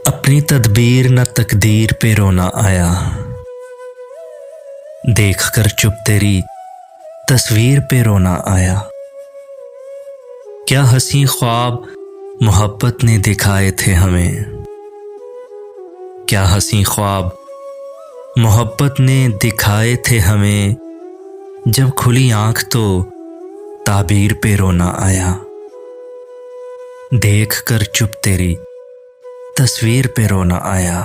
अपनी तदबीर न तकदीर पे रोना आया। देख कर चुप तेरी तस्वीर पे रोना आया। क्या हंसी ख्वाब मोहब्बत ने दिखाए थे हमें, क्या हंसी ख्वाब मोहब्बत ने दिखाए थे हमें। जब खुली आंख तो ताबीर पे रोना आया। देख कर चुप तेरी तस्वीर पे रोना आया।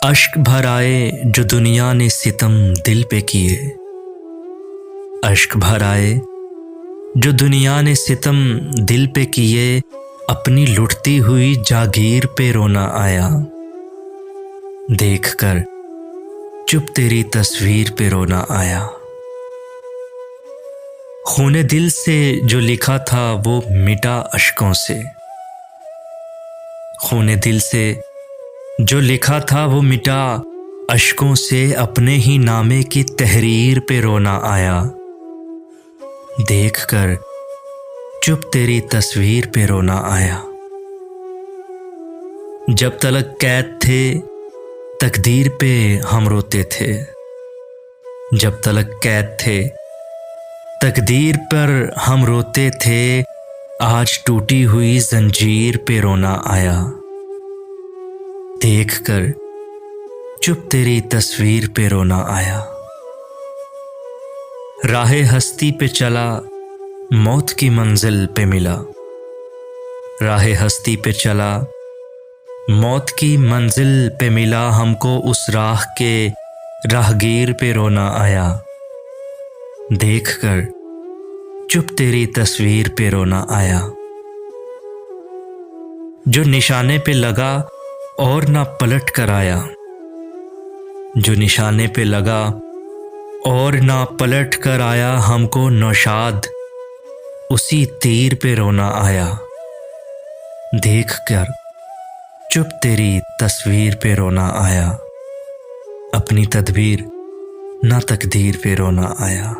अश्क भर आए जो दुनिया ने सितम दिल पे किए, अश्क भर आए जो दुनिया ने सितम दिल पे किए। अपनी लुटती हुई जागीर पे रोना आया। देख कर चुप तेरी तस्वीर पे रोना आया। खूने दिल से जो लिखा था वो मिटा अश्कों से, खूने दिल से जो लिखा था वो मिटा अश्कों से। अपने ही नामे की तहरीर पे रोना आया। देख कर चुप तेरी तस्वीर पे रोना आया। जब तलक कैद थे तकदीर पे हम रोते थे, जब तलक कैद थे तकदीर पर हम रोते थे। आज टूटी हुई जंजीर पे रोना आया। देख कर चुप तेरी तस्वीर पे रोना आया। राहे हस्ती पे चला मौत की मंजिल पे मिला, राहे हस्ती पे चला मौत की मंजिल पे मिला। हमको उस राह के राहगीर पे रोना आया। देख कर चुप तेरी तस्वीर पे रोना आया। जो निशाने पे लगा और ना पलट कर आया, जो निशाने पे लगा और ना पलट कर आया। हमको नौशाद उसी तीर पे रोना आया। देख कर चुप तेरी तस्वीर पे रोना आया। अपनी तदबीर ना तकदीर पे रोना आया।